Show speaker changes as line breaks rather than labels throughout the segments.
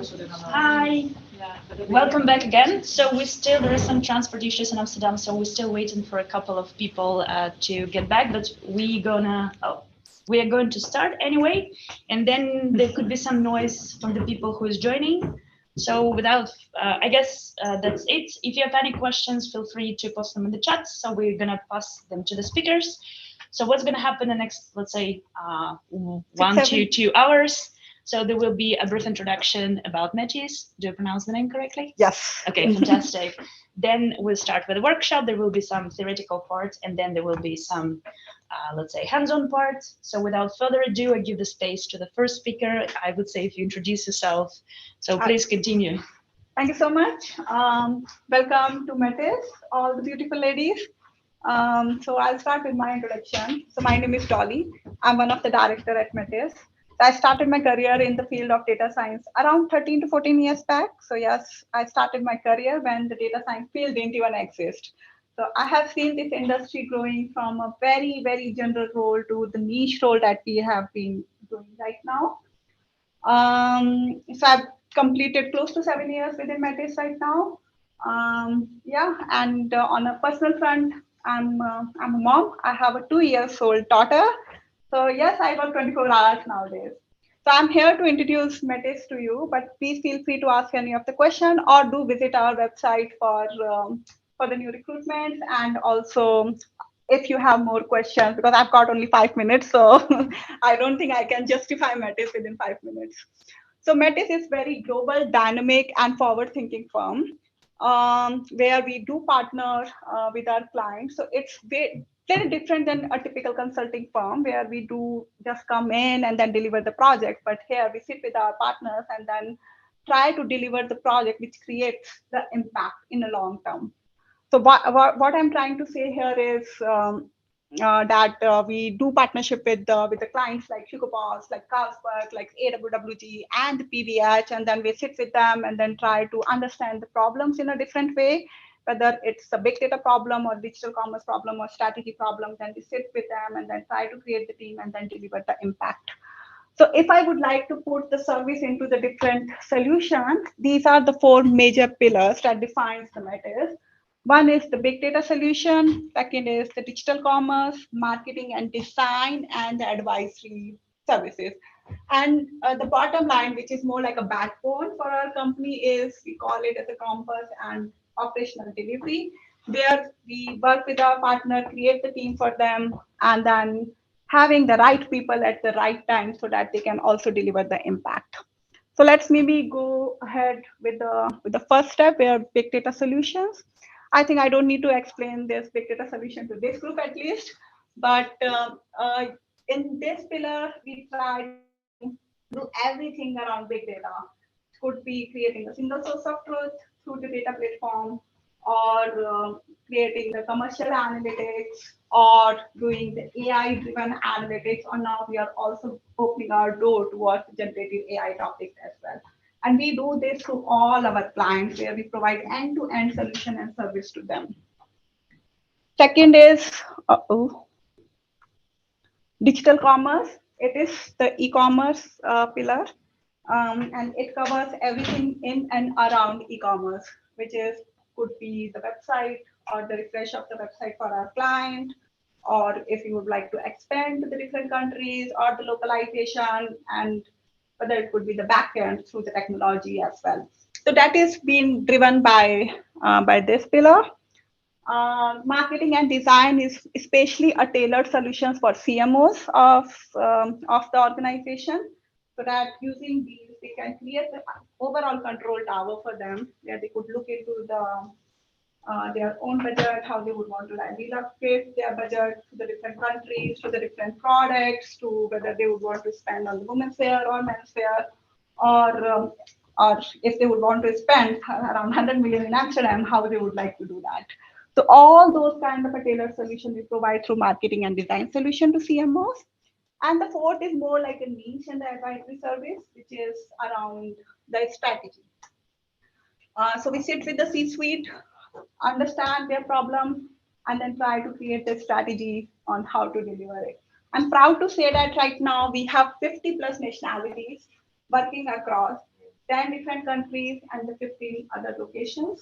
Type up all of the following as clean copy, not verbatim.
Hi, welcome back again. So there is some transport issues in Amsterdam, so we're still waiting for a couple of people to get back, but we are going to start anyway, and then there could be some noise from the people who is joining. So I guess that's it. If you have any questions, feel free to post them in the chat. So we're gonna pass them to the speakers. So what's gonna happen the next, let's say, 1 to 2 hours? So there will be a brief introduction about Metyis. Do I pronounce the name correctly?
Yes.
Okay, fantastic. Then we'll start with a workshop. There will be some theoretical parts, and then there will be some, let's say, hands-on parts. So without further ado, I give the space to the first speaker. I would say if you introduce yourself. So please continue.
Thank you so much. Welcome to Metyis, all the beautiful ladies. So I'll start with my introduction. So my name is Dolly. I'm one of the director at Metyis. I started my career in the field of data science around 13 to 14 years back. So yes, I started my career when the data science field didn't even exist. So I have seen this industry growing from a very, very general role to the niche role that we have been doing right now. So I've completed close to 7 years within Metyis right now. Yeah, and on a personal front, I'm a mom. I have a 2 years old daughter. So yes, I work 24 hours nowadays. So I'm here to introduce Metyis to you, but please feel free to ask any of the question or do visit our website for the new recruitments, and also if you have more questions, because I've got only 5 minutes, so I don't think I can justify Metyis within 5 minutes. So Metyis is very global, dynamic, and forward-thinking firm where we do partner with our clients. So it's very different than a typical consulting firm where we do just come in and then deliver the project. But here we sit with our partners and then try to deliver the project which creates the impact in the long term. So what I'm trying to say here is that we do partnership with the clients like Hugo Boss, like Carlsberg, like AWWG, and PVH, and then we sit with them and then try to understand the problems in a different way, whether it's a big data problem or digital commerce problem or strategy problem. Then we sit with them and then try to create the team and then deliver the impact. So if I would like to put the service into the different solutions, these are the four major pillars that defines the Metyis. One is the big data solution. Second is the digital commerce, marketing and design, and the advisory services. And the bottom line, which is more like a backbone for our company, is we call it as a compass and operational delivery, where we work with our partner, create the team for them, and then having the right people at the right time so that they can also deliver the impact. So let's maybe go ahead with the first step, where big data solutions. I think I don't need to explain this big data solution to this group at least, but in this pillar, we try to do everything around big data. It could be creating a single source of truth through the data platform, or creating the commercial analytics, or doing the AI-driven analytics, or now we are also opening our door towards generative AI topics as well. And we do this to all our clients where we provide end-to-end solution and service to them. Second is digital commerce. It is the e-commerce pillar, and it covers everything in and around e-commerce, which could be the website or the refresh of the website for our client, or if you would like to expand to the different countries, or the localization, and whether it could be the backend through the technology as well. So that is being driven by this pillar. Marketing and design is especially a tailored solutions for CMOs of the organization, so that using these they can create the overall control tower for them, where they could look into their own budget, how they would want to relocate their budget to the different countries, to the different products, to whether they would want to spend on the women's wear or men's wear, or if they would want to spend around 100 million in Amsterdam, how they would like to do that. So all those kind of a tailored solution we provide through marketing and design solution to CMOs. And the fourth is more like a niche and the advisory service, which is around the strategy. So we sit with the C-suite, understand their problem, and then try to create a strategy on how to deliver it. I'm proud to say that right now we have 50 plus nationalities working across 10 different countries and the 15 other locations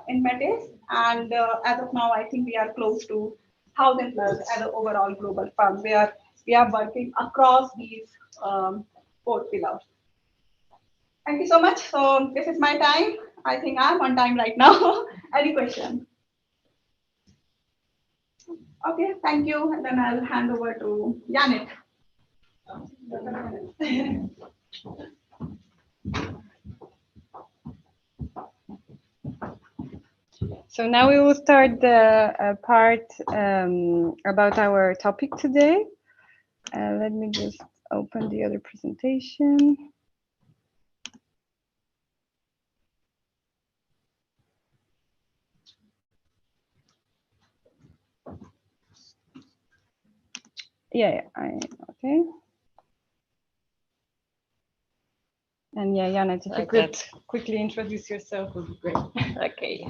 in Metyis. And as of now, I think we are close to 1,000 plus as an overall global firm. We are working across these 4 pillars. Thank you so much. So this is my time. I think I'm on time right now. Any question? Okay, thank you. And then I'll hand over to Yanett.
So now we will start the part about our topic today. Let me just open the other presentation. Yeah, okay. And yeah, Yanett, if you could quickly introduce yourself, would be great.
Okay.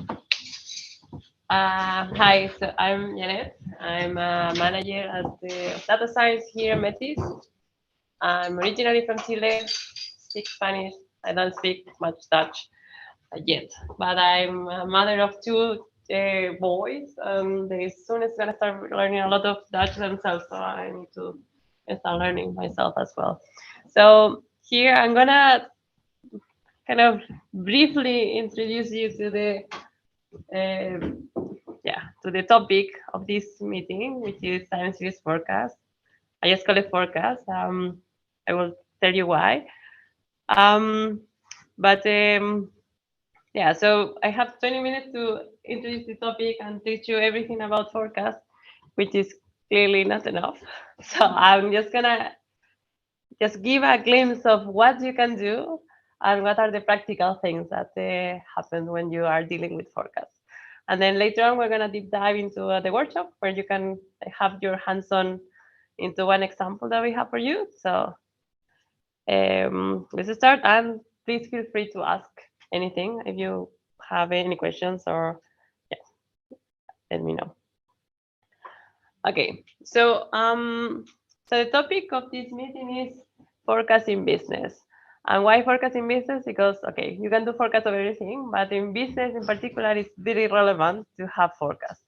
Hi, so I'm Yanett. I'm a manager at the data science here at Metyis. I'm originally from Chile, speak Spanish. I don't speak much Dutch yet, but I'm a mother of 2 boys. They soon is gonna start learning a lot of Dutch themselves, so I need to start learning myself as well. So here I'm gonna kind of briefly introduce you to the to the topic of this meeting, which is time series forecast. I just call it forecast. I will tell you why. Yeah, so I have 20 minutes to introduce the topic and teach you everything about forecast, which is clearly not enough. So I'm just gonna give a glimpse of what you can do and what are the practical things that happen when you are dealing with forecasts. And then later on, we're gonna deep dive into the workshop where you can have your hands-on into one example that we have for you. So let's start, and please feel free to ask anything if you have any questions, or let me know. Okay, so so the topic of this meeting is forecasting business. And why forecasting business? Because, okay, you can do forecast of everything, but in business in particular, it's very relevant to have forecast.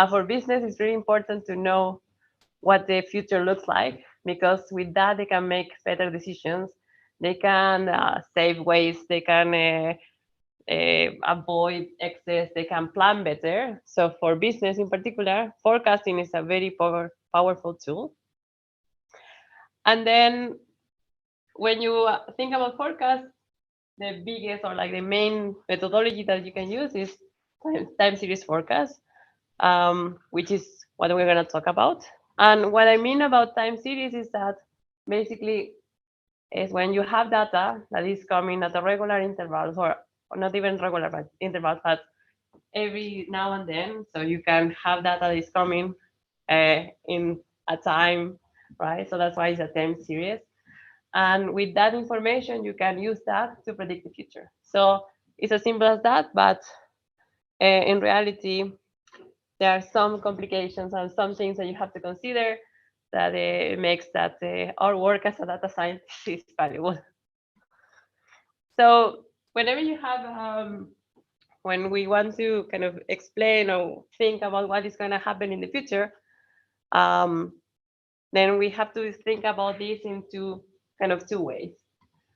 For business, it's really important to know what the future looks like, because with that, they can make better decisions. They can save waste, they can avoid excess, they can plan better. So for business in particular, forecasting is a very powerful tool. And then when you think about forecast, the biggest or like the main methodology that you can use is time series forecast, which is what we're going to talk about. And what I mean about time series is that basically is when you have data that is coming at a regular intervals, or not even regular but intervals, but every now and then. So you can have data that is coming in a time, right? So that's why it's a time series. And with that information, you can use that to predict the future. So it's as simple as that, but in reality, there are some complications and some things that you have to consider that makes that our work as a data scientist is valuable. So whenever you have, when we want to kind of explain or think about what is going to happen in the future, then we have to think about this into kind of 2 ways.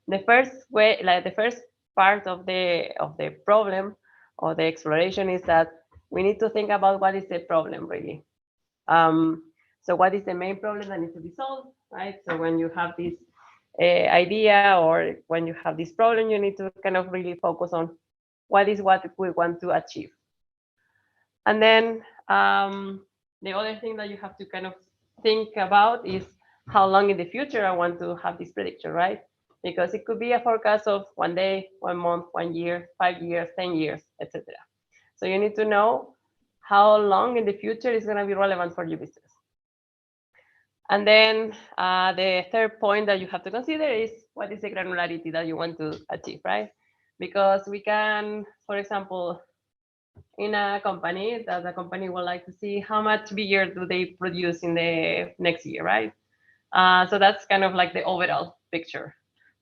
The first way, like the first part of the problem or the exploration, is that we need to think about what is the problem really. So what is the main problem that needs to be solved, right? So when you have this idea, or when you have this problem, you need to kind of really focus on what we want to achieve. And then the other thing that you have to kind of think about is how long in the future I want to have this prediction, right? Because it could be a forecast of 1 day, 1 month, 1 year, 5 years, 10 years, etc. So you need to know how long in the future is going to be relevant for your business. And then the third point that you have to consider is what is the granularity that you want to achieve, right? Because we can, for example, in a company, that the company would like to see how much bigger do they produce in the next year, right? So that's kind of like the overall picture.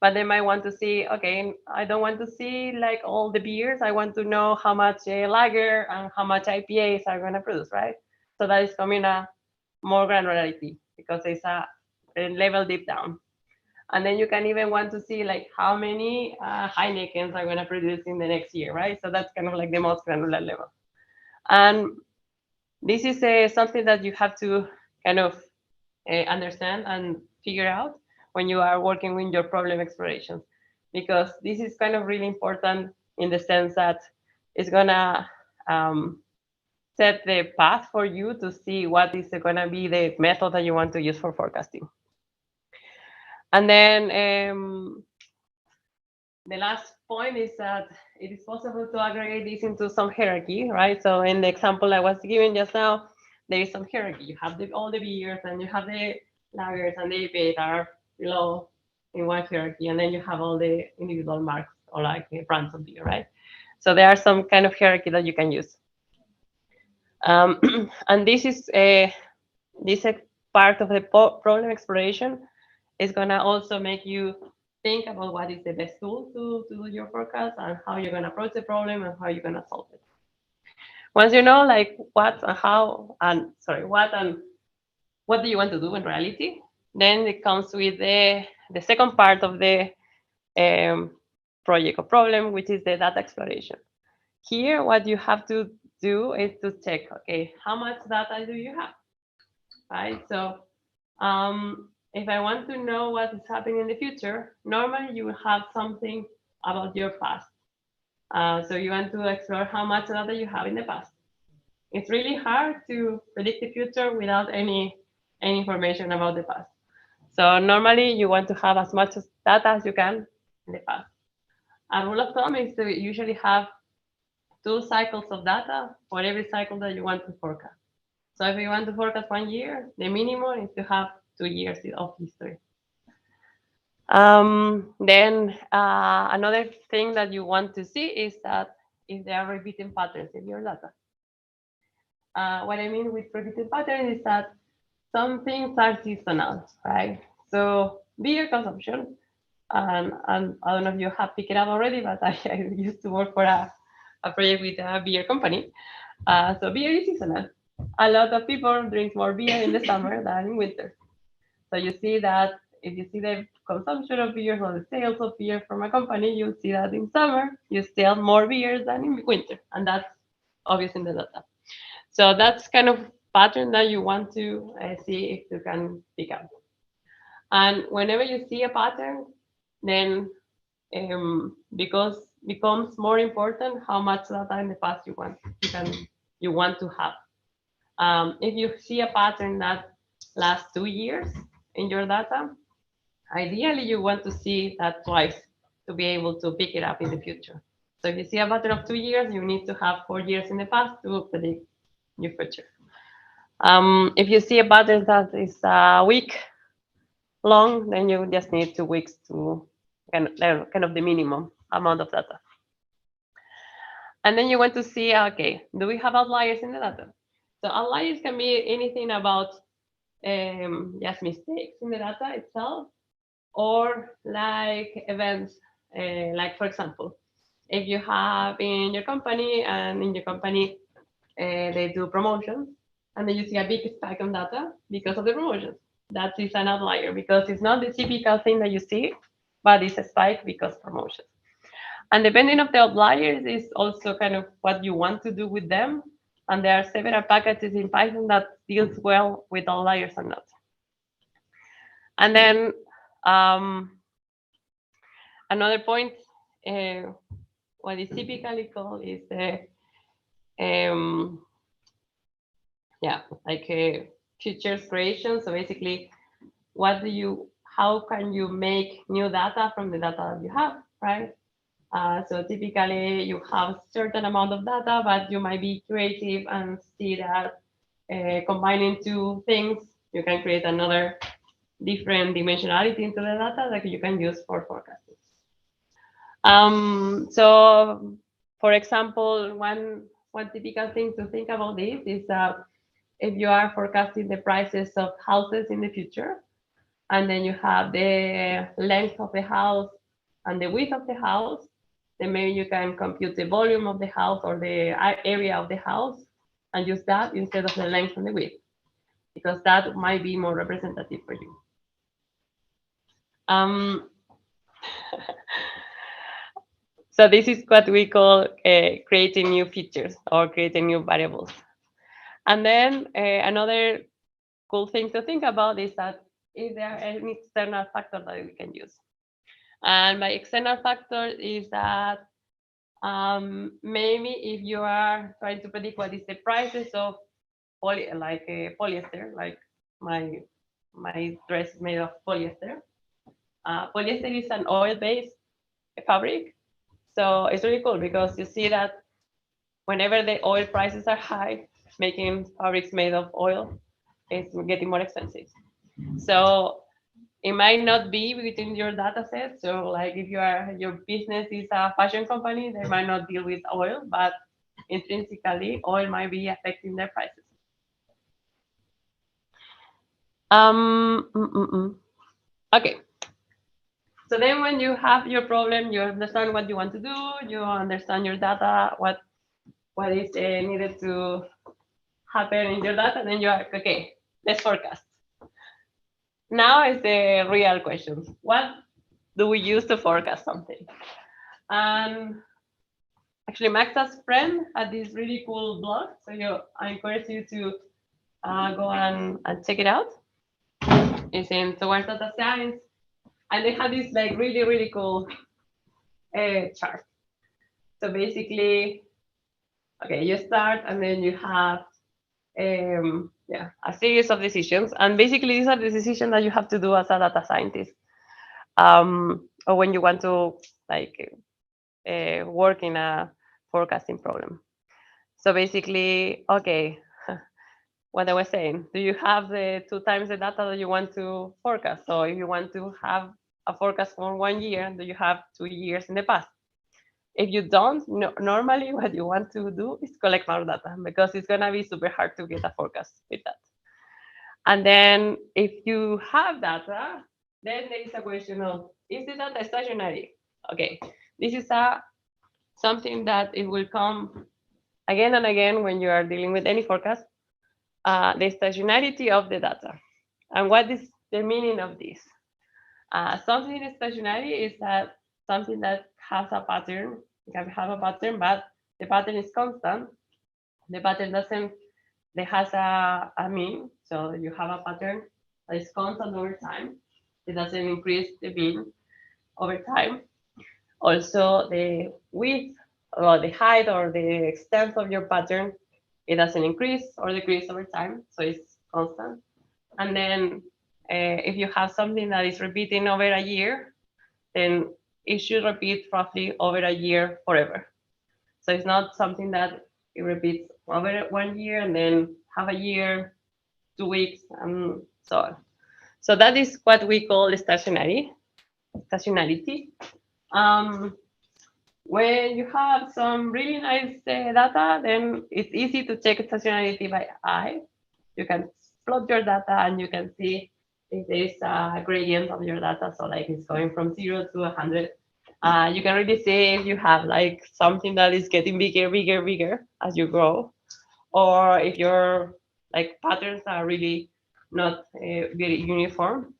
but they might want to see, okay, I don't want to see like all the beers. I want to know how much lager and how much IPAs are going to produce, right? So that is coming a more granularity because it's a level deep down. And then you can even want to see like how many Heinekens are going to produce in the next year, right? So that's kind of like the most granular level. And this is something that you have to kind of understand and figure out when you are working with your problem explorations, because this is kind of really important in the sense that it's gonna set the path for you to see what is gonna be the method that you want to use for forecasting. And then the last point is that it is possible to aggregate this into some hierarchy, right? So in the example I was giving just now, there is some hierarchy. You have all the beers and you have the lagers and the IPAs are below in one hierarchy, and then you have all the individual marks or like brands of beer, right? So there are some kind of hierarchy that you can use. And this is a part of the problem exploration is gonna also make you think about what is the best tool to do your forecast and how you're gonna approach the problem and how you're gonna solve it. Once you know like what and how and what do you want to do in reality, then it comes with the second part of the project or problem, which is the data exploration. Here, what you have to do is to check, okay, how much data do you have, right? So if I want to know what is happening in the future, normally you will have something about your past. So you want to explore how much data you have in the past. It's really hard to predict the future without any information about the past. So normally you want to have as much data as you can in the past. A rule of thumb is to usually have 2 cycles of data for every cycle that you want to forecast. So if you want to forecast 1 year, the minimum is to have 2 years of history. Then another thing that you want to see is that if there are repeating patterns in your data. What I mean with repeating patterns is that some things are seasonal, right? So beer consumption, and I don't know if you have picked it up already, but I used to work for a project with a beer company. So beer is seasonal. A lot of people drink more beer in the summer than in winter. So you see that if you see the consumption of beer or the sales of beer from a company, you'll see that in summer you sell more beers than in winter, and that's obvious in the data. So that's kind of pattern that you want to see if you can pick up. And whenever you see a pattern, then because becomes more important how much data in the past you want to have. If you see a pattern that lasts 2 years in your data, ideally you want to see that twice to be able to pick it up in the future. So if you see a pattern of 2 years, you need to have 4 years in the past to predict your future. If you see a pattern that is a week long, then you just need 2 weeks to kind of the minimum amount of data. And then you want to see, okay, do we have outliers in the data? So outliers can be anything about just mistakes in the data itself, or like events, like for example, if you have in your company and in your company they do promotions, and then you see a big spike on data because of the promotions. That is an outlier because it's not the typical thing that you see, but it's a spike because promotions. And depending on the outliers is also kind of what you want to do with them. And there are several packages in Python that deals well with outliers and not. And then another point, what is typically called is the features creation. So basically, how can you make new data from the data that you have, right? So typically you have certain amount of data, but you might be creative and see that combining 2 things, you can create another different dimensionality into the data that you can use for forecasting. So for example, one typical thing to think about this is that if you are forecasting the prices of houses in the future, and then you have the length of the house and the width of the house, then maybe you can compute the volume of the house or the area of the house and use that instead of the length and the width, because that might be more representative for you. So this is what we call creating new features or creating new variables. And then another cool thing to think about is that if there are any external factors that we can use. And by external factor is that maybe if you are trying to predict what is the prices of polyester, like my dress is made of polyester. Polyester is an oil-based fabric, so it's really cool because you see that whenever the oil prices are high, making fabrics made of oil is getting more expensive. So it might not be within your data set. So like if your business is a fashion company, they might not deal with oil, but intrinsically oil might be affecting their prices. Okay. So then when you have your problem, you understand what you want to do, you understand your data, what is needed to happen in your data, then you're like, okay, let's forecast. Now is the real question. What do we use to forecast something? And actually, Maxa's friend had this really cool blog, so I encourage you to go and check it out. It's in Towards Data Science, and they have this like really cool chart. So basically, okay, you start, and then you have a series of decisions, and basically these are the decisions that you have to do as a data scientist, or when you want to like work in a forecasting problem. So basically, okay, what I was saying, do you have the 2 times the data that you want to forecast? So if you want to have a forecast for 1 year, do you have 2 years in the past? If you don't, normally what you want to do is collect more data, because it's going to be super hard to get a forecast with that. And then if you have data, then there is a question of, is the data stationary? Okay, this is something that it will come again and again when you are dealing with any forecast, the stationarity of the data. And what is the meaning of this? Something stationary is that something that has a pattern. You can have a pattern, but the pattern is constant. The pattern has a mean. So you have a pattern that is constant over time. It doesn't increase the mean over time. Also, the width or the height or the extent of your pattern, it doesn't increase or decrease over time. So it's constant. And then if you have something that is repeating over a year, then it should repeat roughly over a year forever. So it's not something that it repeats over 1 year and then half a year, 2 weeks, and so on. So that is what we call stationarity. When you have some really nice data, then it's easy to check stationarity by eye. You can plot your data and you can see if there is a gradient of your data. So like it's going from 0 to 100. You can really see if you have like something that is getting bigger as you grow, or if your like patterns are really not very uniform.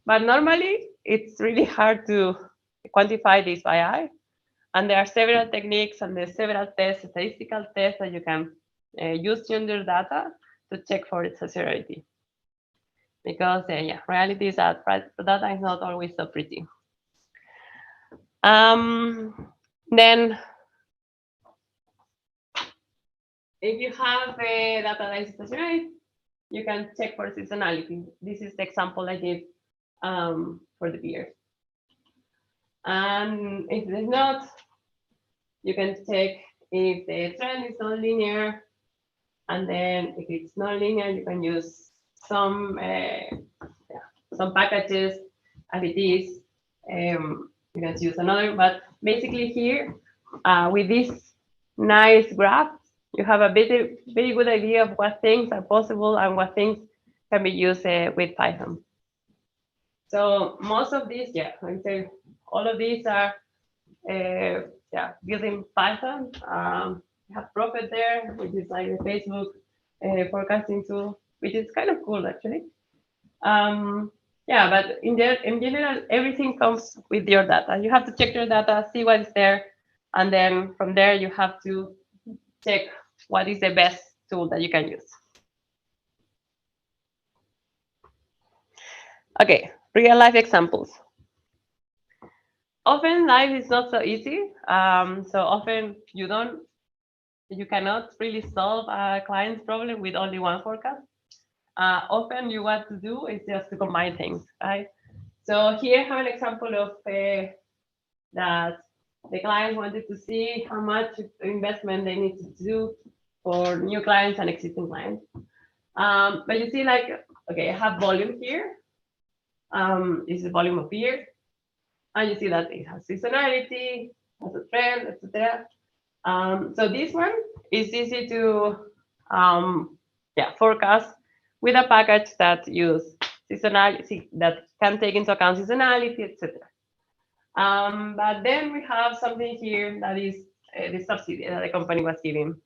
But normally it's really hard to quantify this by eye. And there are several techniques and there are several tests, statistical tests that you can use in your data to check for its stationarity. Because reality is that the data is not always so pretty. Then, if you have a data that is stationary, you can check for seasonality. This is the example I did for the beer. And if it's not, you can check if the trend is non-linear. And then if it's non-linear, you can use some packages, IVTs. You can use another, but basically here, with this nice graph, you have a very good idea of what things are possible and what things can be used with Python. So most of these, yeah, I say all of these are built in Python. We have Prophet there, which is like the Facebook forecasting tool, which is kind of cool actually. Yeah, but in general, everything comes with your data. You have to check your data, see what is there, and then from there you have to check what is the best tool that you can use. Okay, real life examples. Often life is not so easy. So often you cannot really solve a client's problem with only one forecast. Often you want to do is just to combine things, right? So here I have an example of that the client wanted to see how much investment they need to do for new clients and existing clients. But you see, like, okay, I have volume here. This is the volume of beer. And you see that it has seasonality, has a trend, etc. So this one is easy to forecast with a package that use seasonality, that can take into account seasonality, etc. But then we have something here that is the subsidy that the company was giving.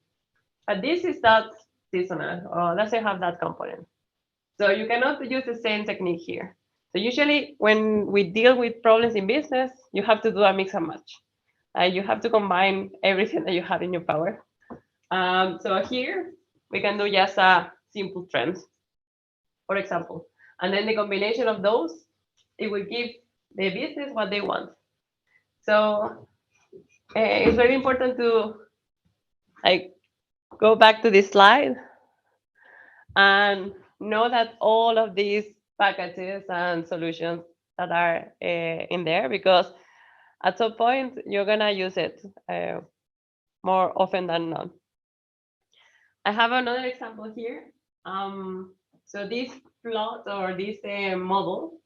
But this is not seasonal, or doesn't have that component. So you cannot use the same technique here. So usually when we deal with problems in business, you have to do a mix and match. You have to combine everything that you have in your power. So here we can do just a simple trend, for example. And then the combination of those, it will give the business what they want. So it's very important to go back to this slide and know that all of these packages and solutions that are in there, because at some point you're gonna use it more often than not. I have another example here. So this plot or this model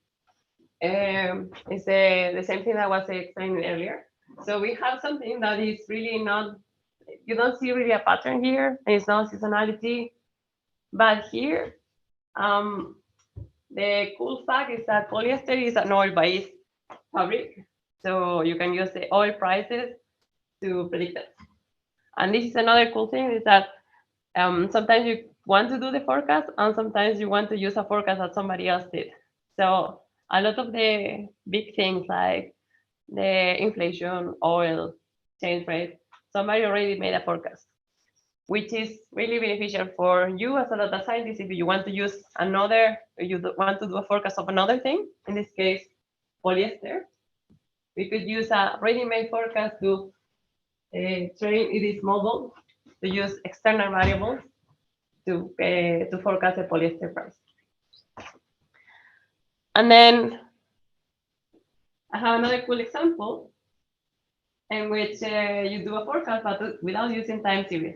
is the same thing that I was explaining earlier. So we have something that is really not, you don't see really a pattern here, and it's not seasonality. But here, the cool fact is that polyester is an oil-based fabric. So you can use the oil prices to predict it. And this is another cool thing, is that sometimes you want to do the forecast, and sometimes you want to use a forecast that somebody else did. So a lot of the big things like the inflation, oil, exchange rate, somebody already made a forecast, which is really beneficial for you as a data scientist if you want to use another, you want to do a forecast of another thing, in this case, polyester. We could use a ready-made forecast to train this model to use external variables to forecast the polyester price. And then I have another cool example in which you do a forecast but without using time series.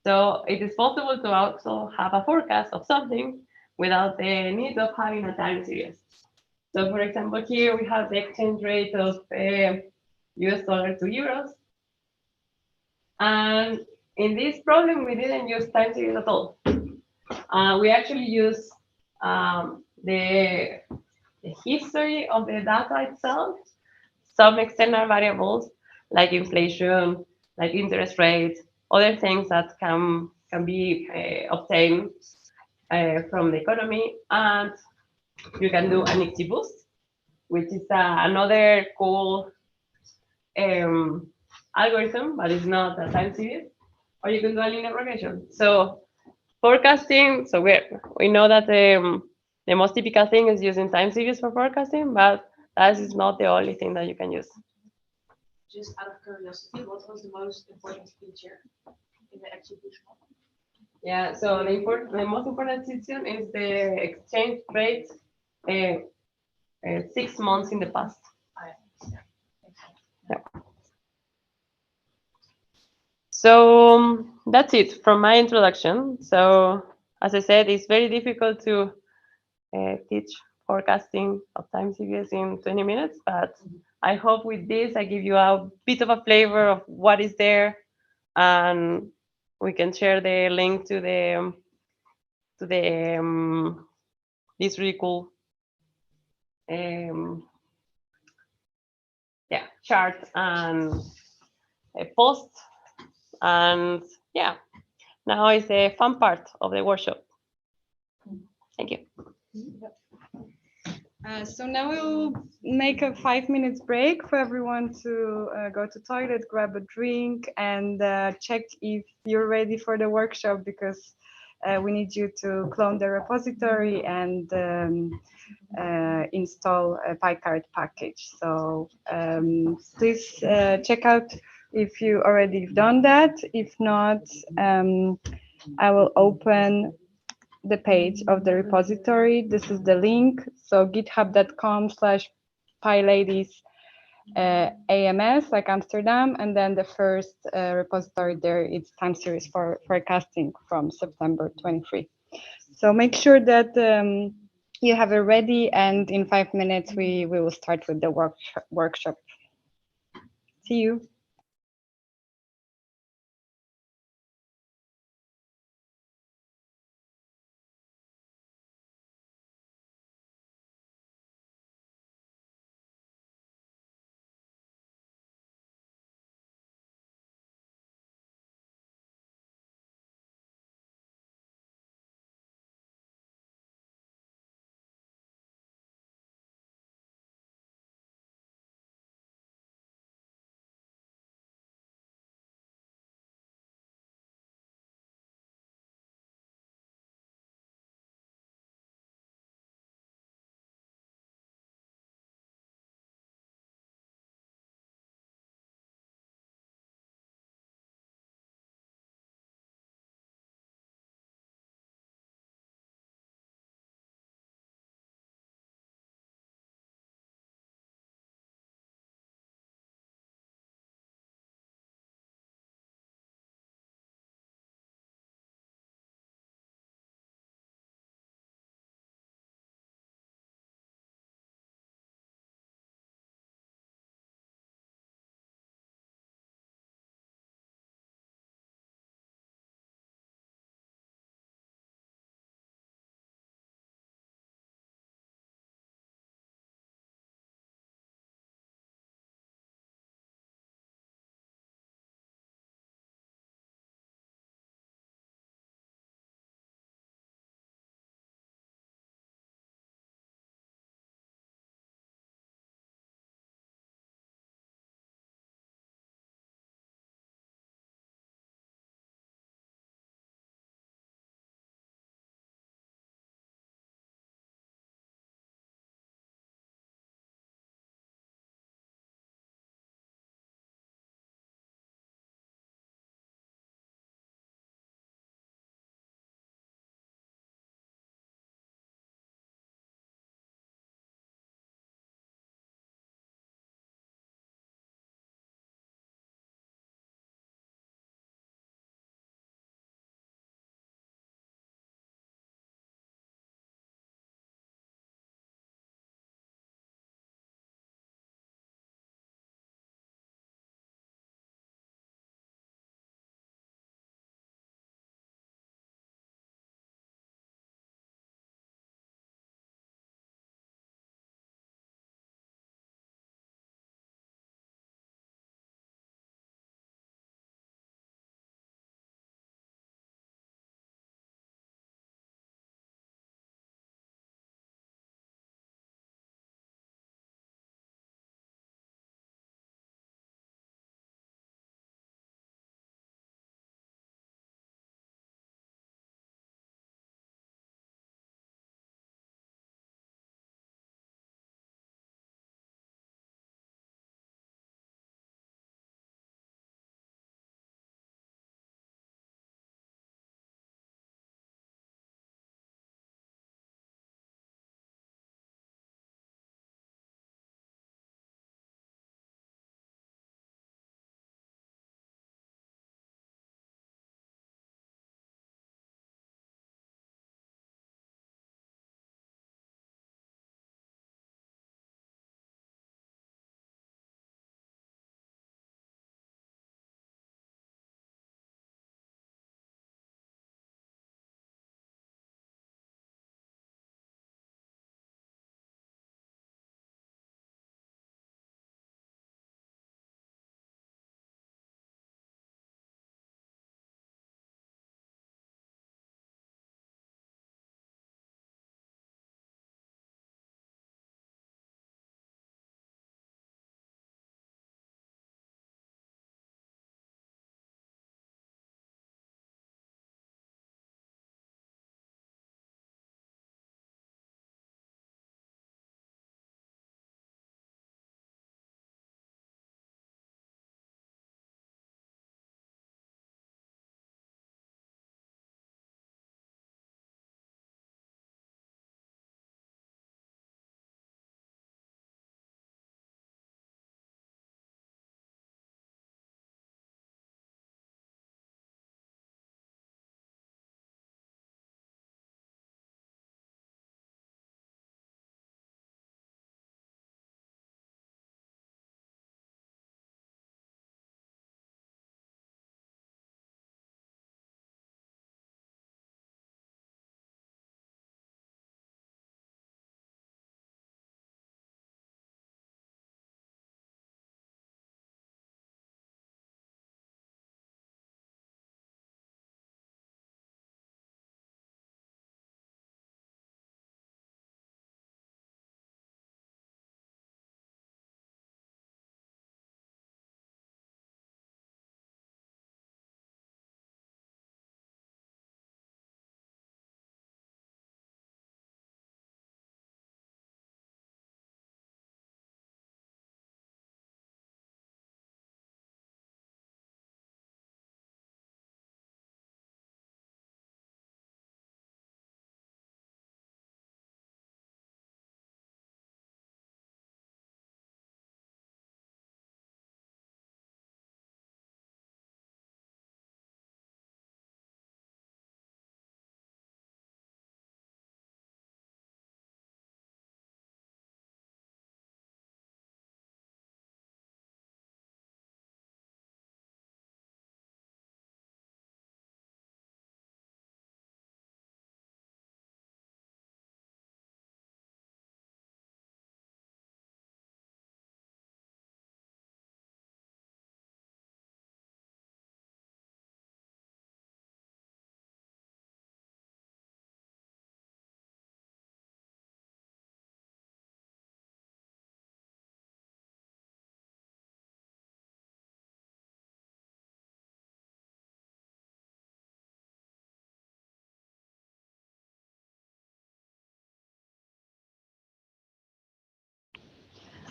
So it is possible to also have a forecast of something without the need of having a time series. So for example, here we have the exchange rate of US dollar to euros. And in this problem, we didn't use time series at all. We actually use the history of the data itself, some external variables like inflation, like interest rates, other things that can be obtained from the economy, and you can do an XGBoost, which is another cool algorithm, but it's not a time series, or you can do a linear regression. So forecasting, so we know that the most typical thing is using time series for forecasting, but that is not the only thing that you can use.
Just out of curiosity, what was the most important feature in the XGBoost model?
Yeah, so the most important feature is the exchange rate 6 months in the past. Yeah. So that's it from my introduction. So as I said, it's very difficult to teach forecasting of time series in 20 minutes, but I hope with this I give you a bit of a flavor of what is there, and we can share the link to this really cool yeah, charts and posts. And yeah, now is the fun part of the workshop. Thank you.
So now we'll make a 5 minutes break for everyone to go to toilet, grab a drink, and check if you're ready for the workshop, because we need you to clone the repository and install a PyCard package. So please check out if you already done that. If not, I will open the page of the repository. This is the link. So github.com/PyLadies AMS, like Amsterdam, and then the first repository there, it's time series for forecasting from September 23. So make sure that you have it ready, and in 5 minutes we will start with the workshop. See you.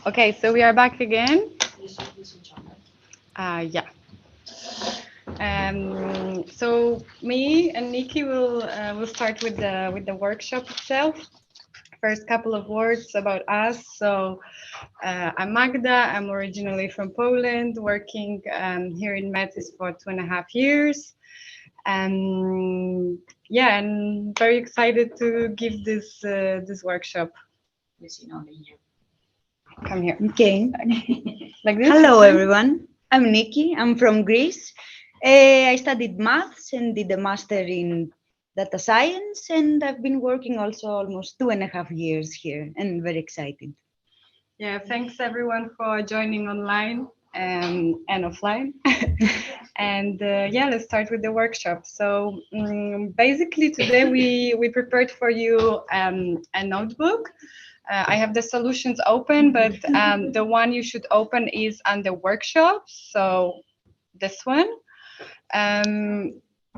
Okay, so we are back again. Yeah. So me and Nikki will start with the workshop itself. First couple of words about us. So I'm Magda. I'm originally from Poland, working here in Metyis for 2.5 years. Yeah, and very excited to give this workshop. Come here.
Okay.
Like this.
Hello, everyone. I'm Nikki. I'm from Greece. I studied maths and did a master in data science, and I've been working also almost 2.5 years here, and very excited.
Yeah, thanks everyone for joining online and offline. And yeah, let's start with the workshop. So basically today we prepared for you a notebook. I have the solutions open, but the one you should open is under workshops. So this one.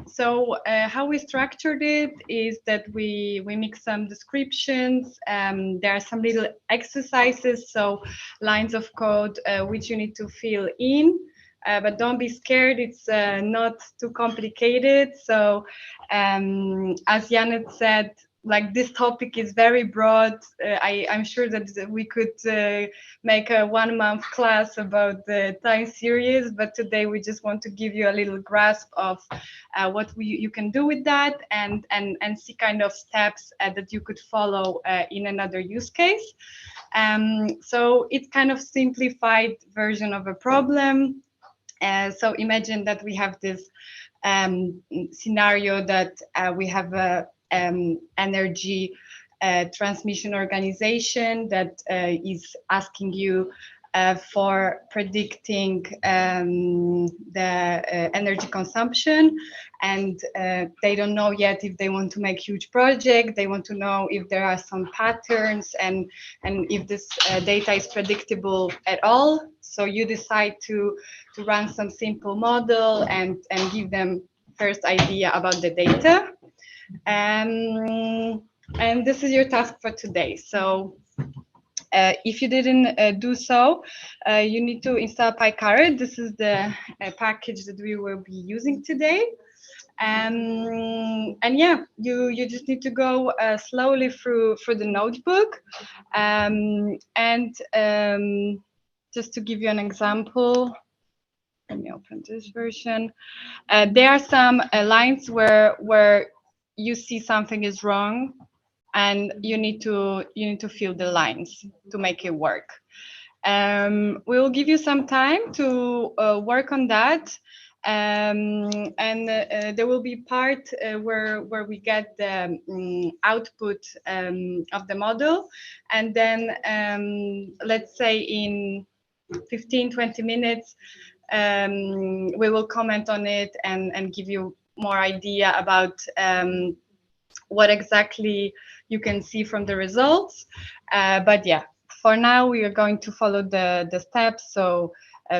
So how we structured it is that we mix some descriptions. There are some little exercises, so lines of code which you need to fill in. But don't be scared, it's not too complicated. So as Yanett said, like this topic is very broad. I'm sure that we could make a 1-month class about the time series, but today we just want to give you a little grasp of what you can do with that and see kind of steps that you could follow in another use case. So it's kind of simplified version of a problem. So imagine that we have this scenario that we have a energy transmission organization that is asking you for predicting the energy consumption, and they don't know yet if they want to make huge project. They want to know if there are some patterns and if this data is predictable at all. So you decide to run some simple model and give them first idea about the data. And this is your task for today. So if you didn't do so, you need to install PyCarrot. This is the package that we will be using today. And yeah, you just need to go slowly through the notebook. Just to give you an example, let me open this version. There are some lines where you see something is wrong, and you need to fill the lines to make it work. We will give you some time to work on that. There will be part where we get the output of the model, and then let's say in 15-20 minutes we will comment on it and give you more idea about what exactly you can see from the results. But yeah, for now we are going to follow the steps. So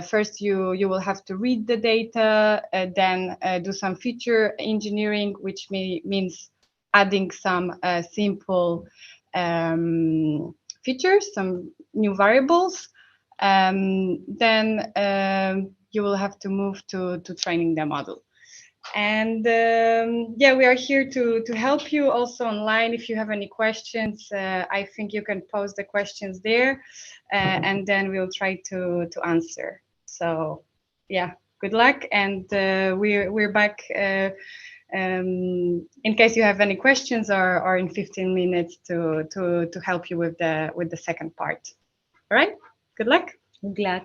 first you will have to read the data, then do some feature engineering, which means adding some simple features, some new variables. Then you will have to move to training the model. And yeah, we are here to help you also online. If you have any questions, I think you can post the questions there, and then we'll try to answer. So yeah, good luck, and we're back in case you have any questions, or in 15 minutes to help you with the second part. All right, good luck.
Good luck.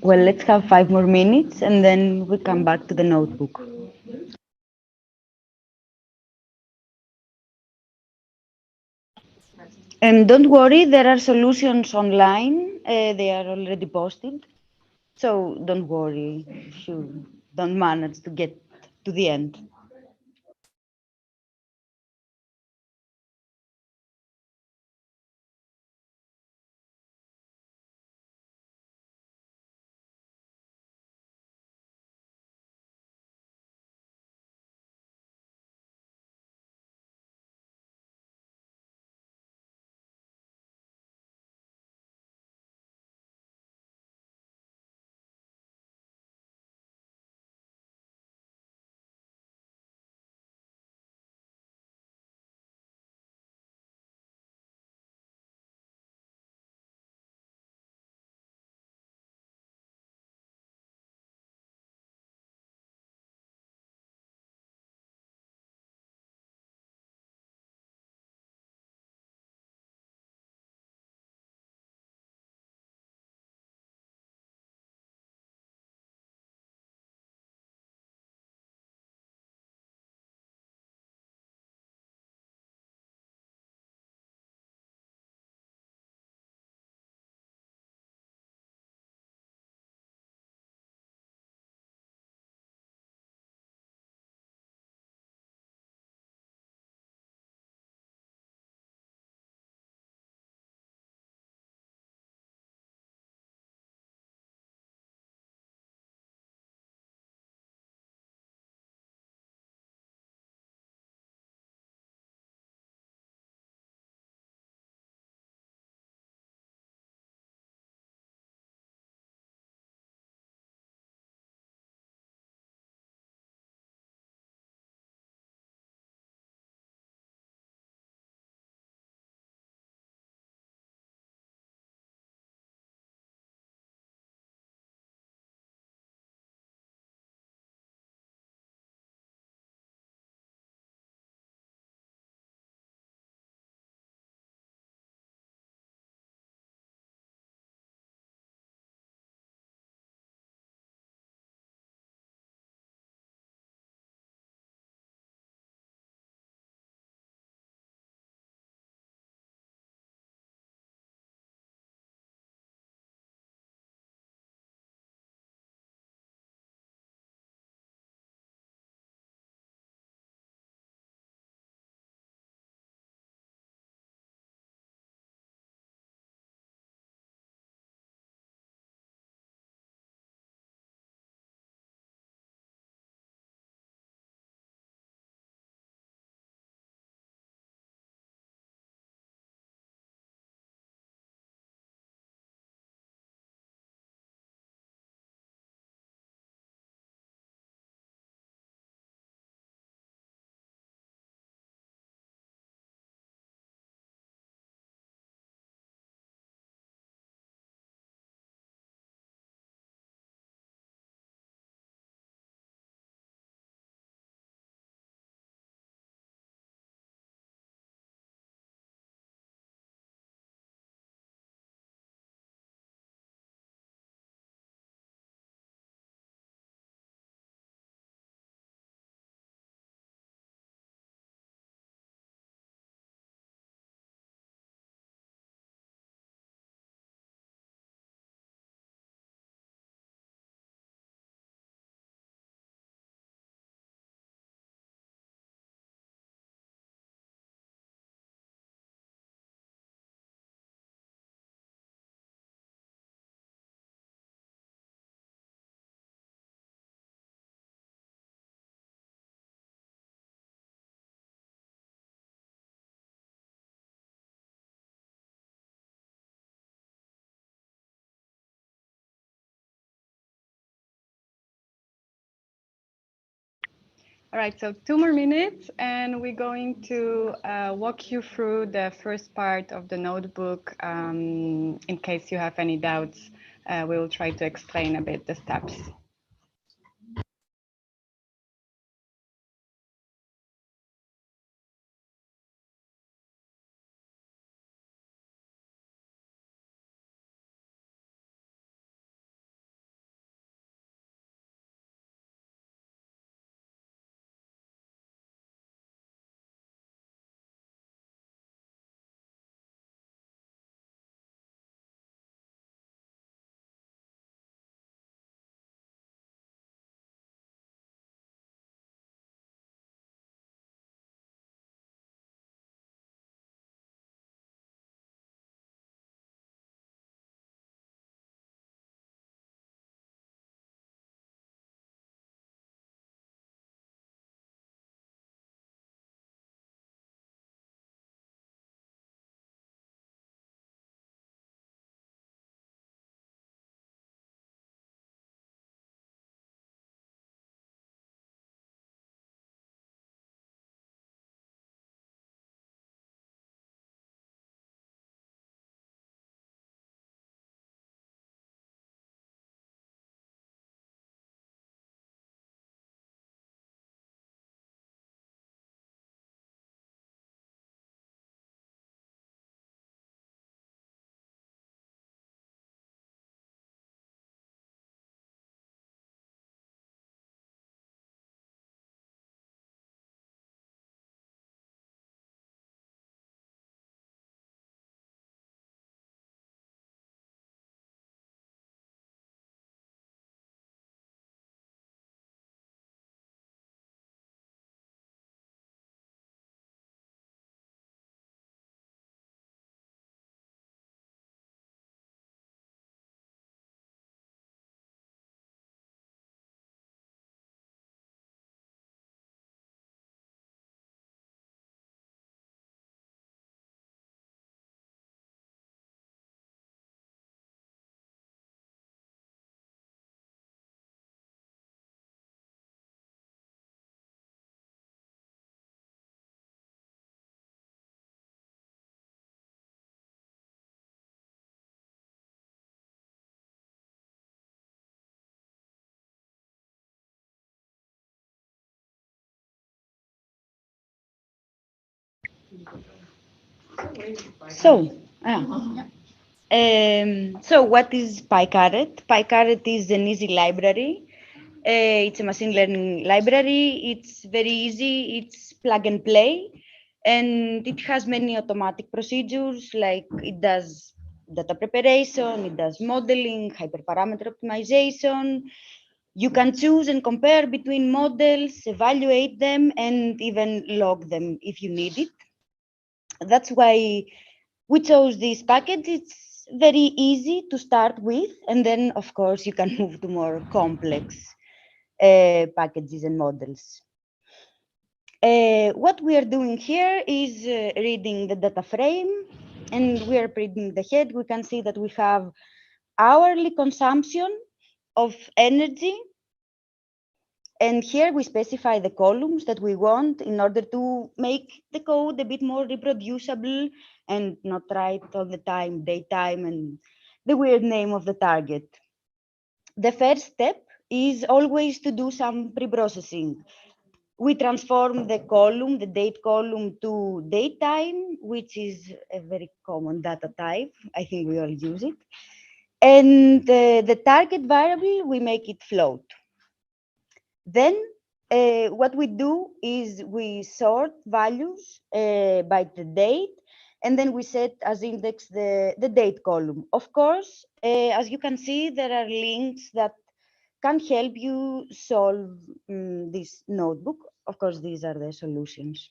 Well, let's have 5 more minutes and then we come back to the notebook. And don't worry, there are solutions online. They are already posted. So don't worry if you don't manage to get to the end.
All right, so 2 more minutes, and we're going to walk you through the first part of the notebook. In case you have any doubts, we will try to explain a bit the steps.
So what is PyCaret? PyCaret is an easy library. It's a machine learning library. It's very easy. It's plug and play. And it has many automatic procedures, like it does data preparation, it does modeling, hyperparameter optimization. You can choose and compare between models, evaluate them, and even log them if you need it. That's why we chose this package. It's very easy to start with, and then, of course, you can move to more complex packages and models. What we are doing here is reading the data frame, and we are printing the head. We can see that we have hourly consumption of energy. And here we specify the columns that we want in order to make the code a bit more reproducible and not write all the time, daytime, and the weird name of the target. The first step is always to do some pre-processing. We transform the column, the date column, to datetime, which is a very common data type. I think we all use it. And the target variable, we make it float. Then what we do is we sort values by the date, and then we set as index the date column. Of course, as you can see, there are links that can help you solve this notebook. Of course, these are the solutions.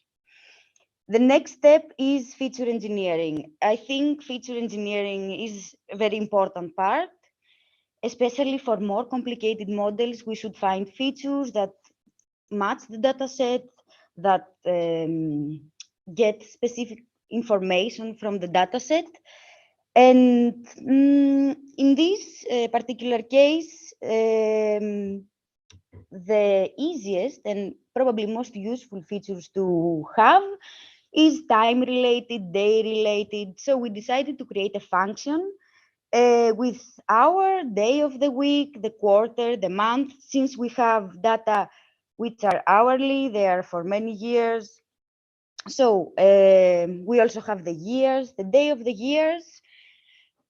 The next step is feature engineering. I think feature engineering is a very important part, especially for more complicated models. We should find features that match the data set, that get specific information from the data set. And in this particular case, the easiest and probably most useful features to have is time related, day related. So we decided to create a function with hour, day of the week, the quarter, the month. Since we have data which are hourly, they are for many years. So we also have the years, the day of the years,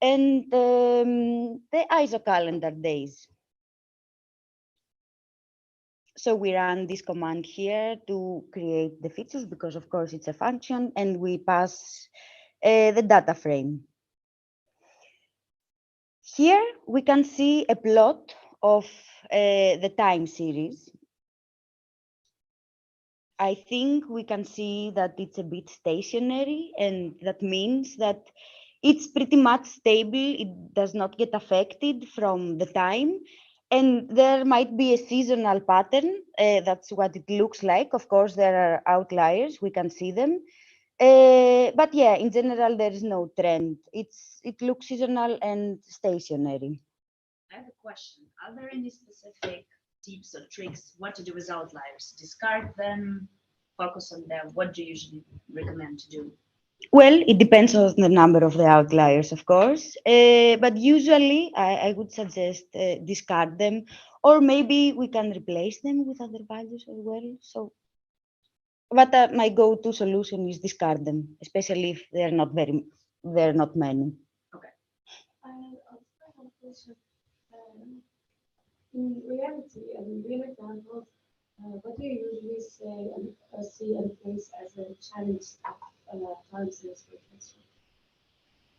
and the ISO calendar days. So we run this command here to create the features because, of course, it's a function, and we pass the data frame. Here we can see a plot of the time series. I think we can see that it's a bit stationary, and that means that it's pretty much stable. It does not get affected from the time. And there might be a seasonal pattern. That's what it looks like. Of course, there are outliers. We can see them. But yeah, in general, there is no trend. It looks seasonal and stationary.
I have a question. Are there any specific tips or tricks what to do with outliers? Discard them, focus on them. What do you usually recommend to do?
Well, it depends on the number of the outliers, of course, but usually I would suggest discard them, or maybe we can replace them with other values as well. So, but my go-to solution is discard them, especially if they're not many.
Okay.
I have a question. In reality, and in real examples, what do you usually say and see and face as a challenge of time series replacement?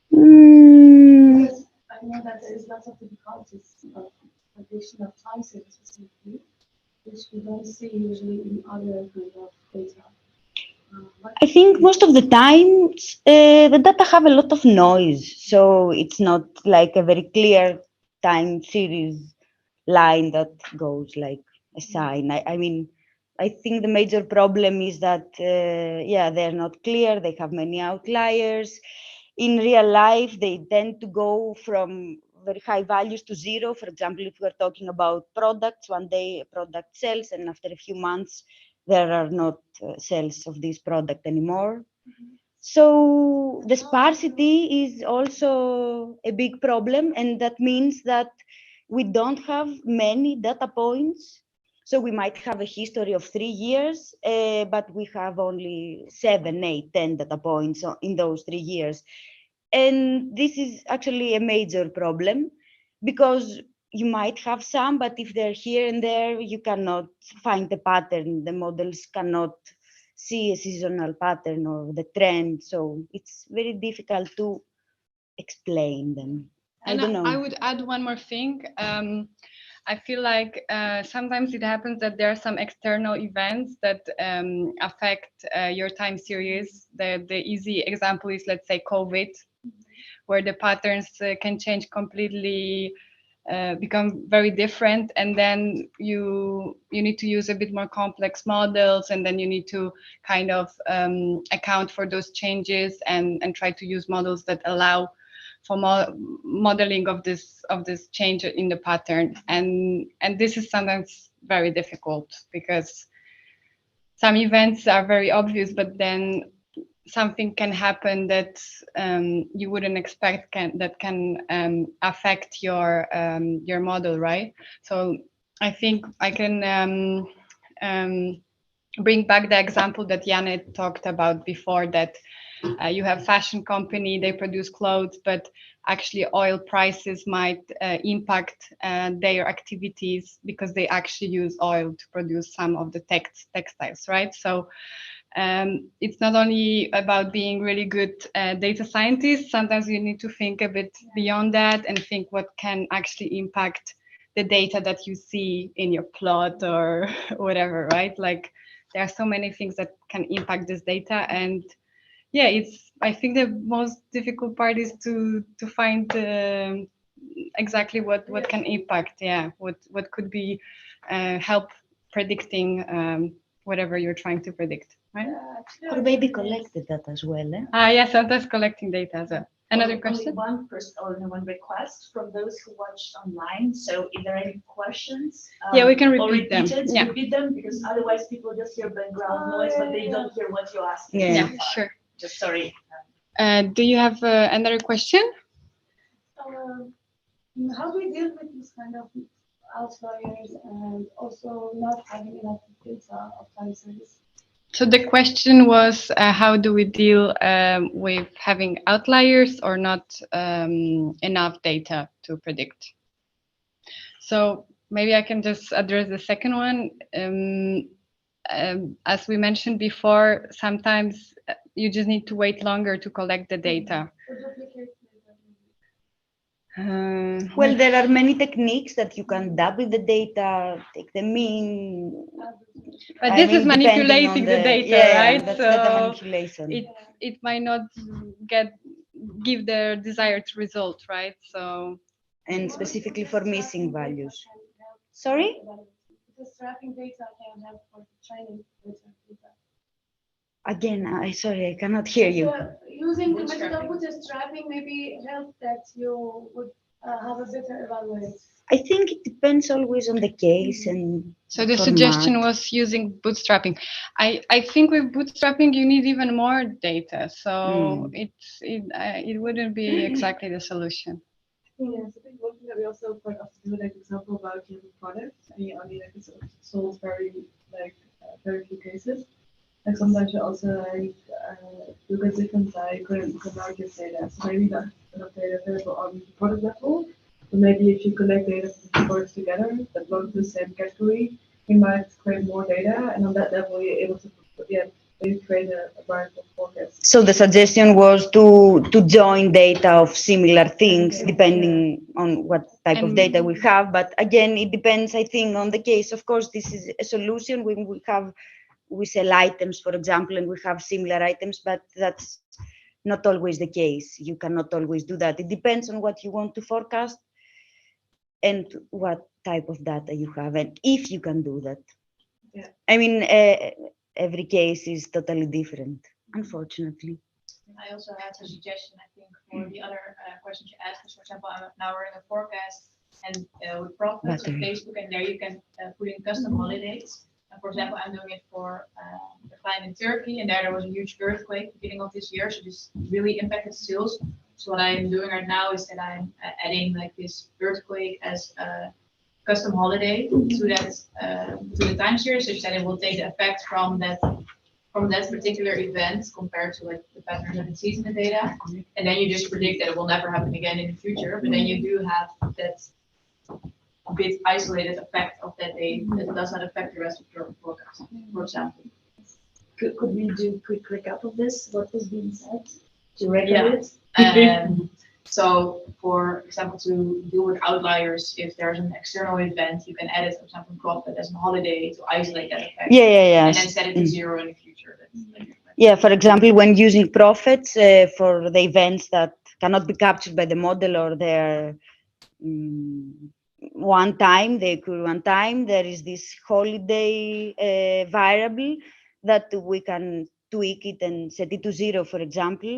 Because I know that there is lots of difficulties of prediction of time series specifically, which we don't see usually in other kind of data.
I think most of the time the data have a lot of noise, so it's not like a very clear time series line that goes like a sign. I mean, I think the major problem is that, yeah, they're not clear. They have many outliers. In real life, they tend to go from very high values to zero. For example, if we're talking about products, one day a product sells, and after a few months, there are not sales of this product anymore. So the sparsity is also a big problem, and that means that we don't have many data points So we might have a history of 3 years, but we have only 7, 8, 10 data points in those 3 years. And this is actually a major problem because you might have some, but if they're here and there, you cannot find the pattern. The models cannot see a seasonal pattern or the trend. So it's very difficult to explain them. I don't know.
I would add one more thing. I feel like sometimes it happens that there are some external events that affect your time series. The easy example is, let's say, COVID, where the patterns can change completely, become very different, and then you need to use a bit more complex models, and then you need to kind of account for those changes and try to use models that allow for modeling of this change in the pattern, and this is sometimes very difficult because some events are very obvious, but then something can happen that you wouldn't expect that can affect your model, right? So I think I can bring back the example that Yanett talked about before, that you have fashion company, they produce clothes, but actually oil prices might impact their activities because they actually use oil to produce some of the textiles, right? So it's not only about being really good data scientists. Sometimes you need to think a bit beyond that and think what can actually impact the data that you see in your plot or whatever, right? Like there are so many things that can impact this data, and yeah, I think the most difficult part is to find exactly what can impact, what could be help predicting whatever you're trying to predict, right?
Or maybe collect the data as well.
Yeah, sometimes collecting data as well. Another question?
One person or one request from those who watched online. So if there are any questions,
yeah, we can
or
repeat them. Yeah.
Repeat them, because otherwise people just hear background noise, but they don't hear what you ask.
Yeah, sure.
Just sorry.
Do you have another question?
How do we deal with this kind of outliers and also not having enough data of time series?
So the question was, how do we deal with having outliers or not enough data to predict? So maybe I can just address the second one. As we mentioned before, sometimes you just need to wait longer to collect the data.
Well, there are many techniques that you can double the data, take the mean.
But this is manipulating the data, right?
That's
so
data manipulation.
It might not give the desired result, right? So
and specifically for missing values. Sorry?
Because tracking data can help for training data.
Again, sorry, I cannot hear you.
Using the method of bootstrapping maybe help that you would have a better evaluation.
I think it depends always on the case and
so the suggestion was using bootstrapping. I think with bootstrapping you need even more data, so it wouldn't be exactly the solution.
Yes, I think one thing that we also quite often do, like example about given products, and you only like sold very few cases. Like sometimes you also do a different market data. So maybe not enough data available on the product level, but maybe if you collect data from the products together that belong to the same category, you might create more data, and on that level you're able to maybe create a variable forecast.
So the suggestion was to join data of similar things depending on what type of data we have. But again, it depends, I think, on the case. Of course, this is a solution when we sell items, for example, and we have similar items, but that's not always the case. You cannot always do that. It depends on what you want to forecast and what type of data you have, and if you can do that.
Yeah.
I mean, every case is totally different, unfortunately.
I also had a suggestion, I think, for the other questions you asked. For example, now we're in a forecast and with profits on Facebook, and there you can put in custom holidays. For example, I'm doing it for a client in Turkey, and there was a huge earthquake beginning of this year, so this really impacted sales. So what I'm doing right now is that I'm adding like this earthquake as a custom holiday to that to the time series, such that it will take the effect from that particular event compared to like the patterns that it sees in the data, and then you just predict that it will never happen again in the future. But then you do have that bit isolated effect of that day that does not affect the rest of your forecast, for example.
Could we do a quick recap of this? What was being said to regulate?
So, for example, to deal with outliers, if there's an external event, you can add it, for example, profit as a holiday to isolate that effect.
Yeah.
And then set it to 0 in the future.
Yeah, for example, when using profits for the events that cannot be captured by the model, or they're one time, they occur one time, there is this holiday variable that we can tweak it and set it to 0, for example,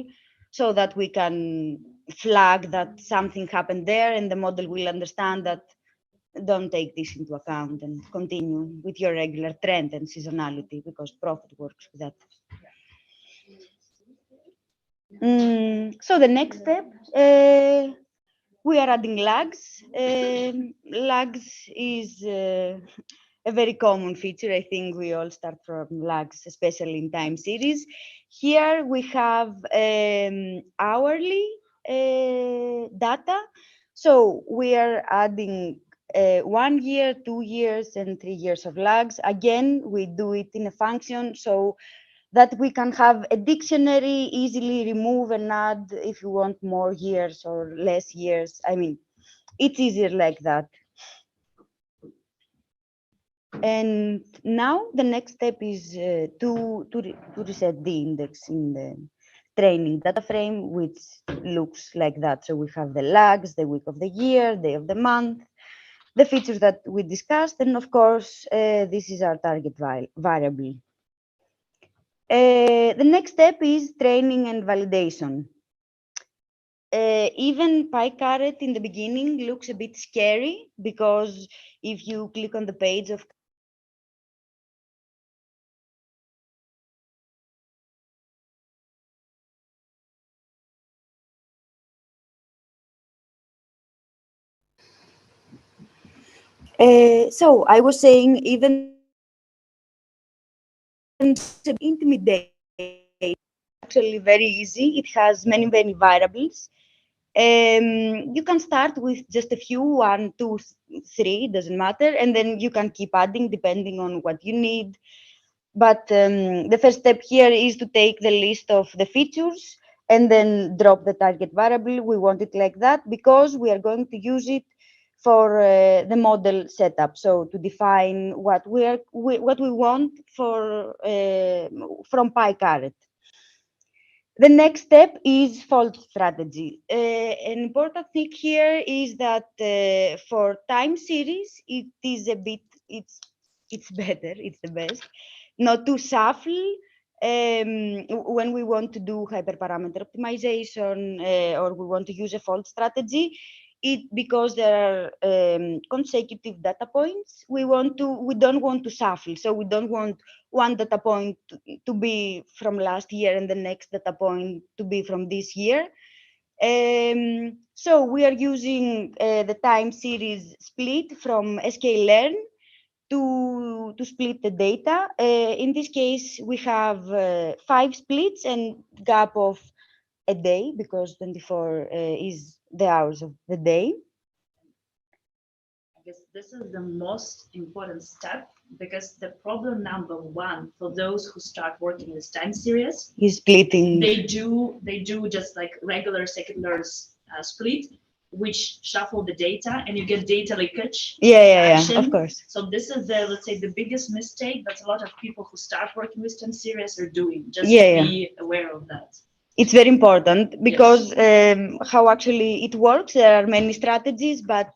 so that we can flag that something happened there, and the model will understand that don't take this into account and continue with your regular trend and seasonality, because profit works with that. So the next step, we are adding lags. Lags is a very common feature. I think we all start from lags, especially in time series. Here we have hourly data. So we are adding 1 year, 2 years, and 3 years of lags. Again, we do it in a function so that we can have a dictionary, easily remove and add if you want more years or less years. I mean, it's easier like that. And now the next step is to reset the index in the training data frame, which looks like that. So we have the lags, the week of the year, day of the month, the features that we discussed, and of course, this is our target variable. The next step is training and validation. Even PyCaret in the beginning looks a bit scary, because if you click on the page of so I was saying, even intimidate, actually very easy. It has many variables. You can start with just a few, 1, 2, 3, doesn't matter, and then you can keep adding depending on what you need. But the first step here is to take the list of the features and then drop the target variable. We want it like that because we are going to use it for the model setup. So to define what we want for from PyCaret. The next step is fault strategy. An important thing here is that for time series, it is a bit, it's better, it's the best, not to shuffle when we want to do hyperparameter optimization or we want to use a fault strategy. Because there are consecutive data points, we don't want to shuffle. So we don't want one data point to be from last year and the next data point to be from this year. So we are using the time series split from sklearn to split the data. In this case, we have 5 splits and gap of a day, because 24 is the hours of the day.
I guess this is the most important step, because the problem number 1 for those who start working with time series
is splitting.
They do just like regular second-order split, which shuffle the data, and you get data leakage.
Yeah, of course.
So this is the, let's say, the biggest mistake that a lot of people who start working with time series are doing. Just to be aware of that.
It's very important, because how actually it works, there are many strategies, but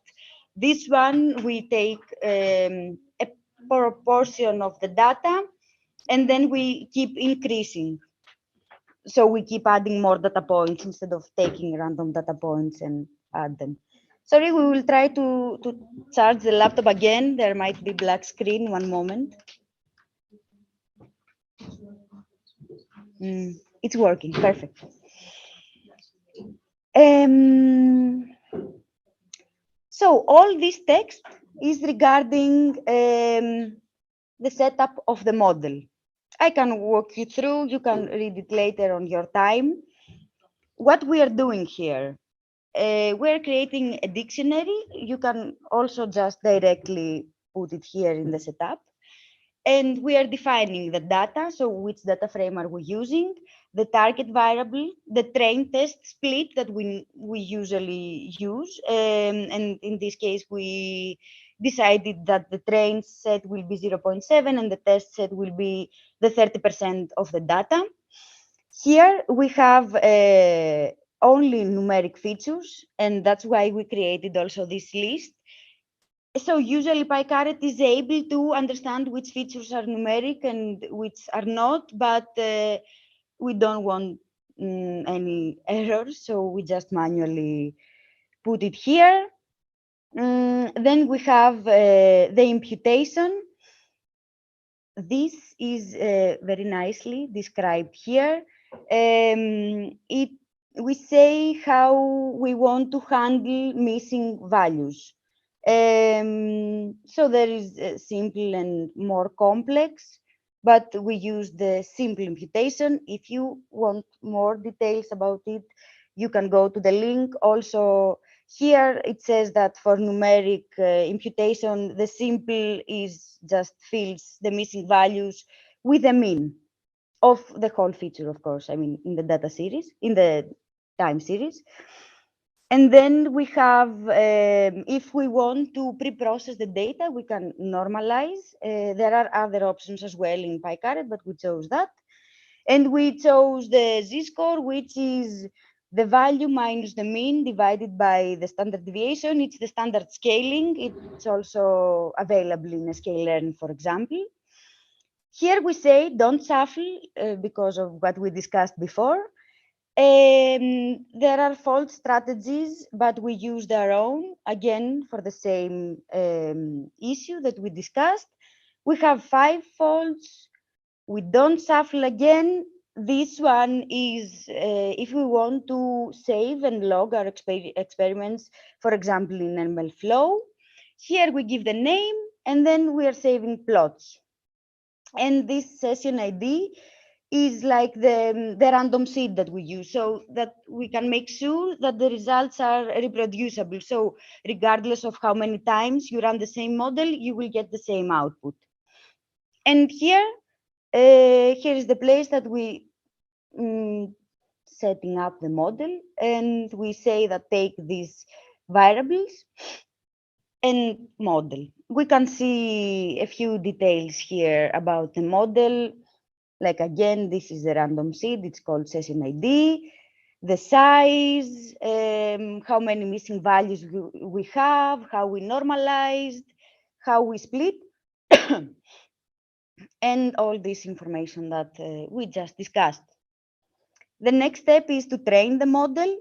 this one, we take a proportion of the data, and then we keep increasing. So we keep adding more data points instead of taking random data points and add them. Sorry, we will try to charge the laptop again. There might be black screen, one moment. It's working, perfect. So all this text is regarding the setup of the model. I can walk you through, you can read it later on your time. What we are doing here, we're creating a dictionary. You can also just directly put it here in the setup. And we are defining the data, so which data frame are we using, the target variable, the train test split that we usually use. And in this case, we decided that the train set will be 0.7 and the test set will be the 30% of the data. Here we have only numeric features, and that's why we created also this list. So usually PyCaret is able to understand which features are numeric and which are not, but we don't want any errors, so we just manually put it here. Then we have the imputation. This is very nicely described here. We say how we want to handle missing values. So there is simple and more complex, but we use the simple imputation. If you want more details about it, you can go to the link. Also, here it says that for numeric imputation, the simple is just fills the missing values with the mean of the whole feature, of course, I mean, in the data series, in the time series. And then we have, if we want to pre-process the data, we can normalize. There are other options as well in PyCaret, but we chose that. And we chose the z-score, which is the value minus the mean divided by the standard deviation. It's the standard scaling. It's also available in sklearn, for example. Here we say don't shuffle because of what we discussed before. There are fault strategies, but we used our own, again, for the same issue that we discussed. We have 5 faults. We don't shuffle again. This one is if we want to save and log our experiments, for example, in MLflow. Here we give the name, and then we are saving plots. And this session ID is like the random seed that we use, so that we can make sure that the results are reproducible. So regardless of how many times you run the same model, you will get the same output. And here is the place that we setting up the model, and we say that take these variables and model. We can see a few details here about the model. Like again, this is a random seed, it's called session ID, the size, how many missing values we have, how we normalized, how we split, and all this information that we just discussed. The next step is to train the model,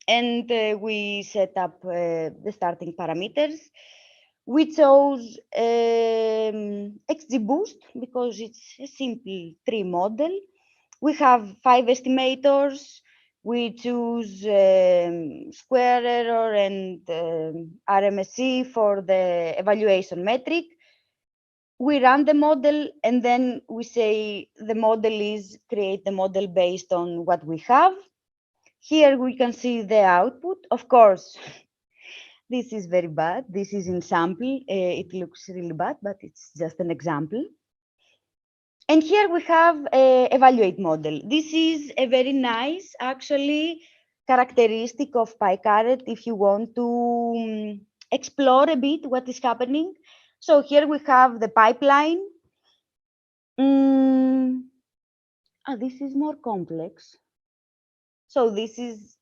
and we set up the starting parameters. We chose XGBoost because it's a simple tree model. We have 5 estimators. We choose square error and RMSE for the evaluation metric. We run the model, and then we say the model is create the model based on what we have. Here we can see the output. Of course, this is very bad. This is in sample. It looks really bad, but it's just an example. And here we have a evaluate model. This is a very nice, actually, characteristic of PyCaret if you want to explore a bit what is happening. So here we have the pipeline. This is more complex. So this is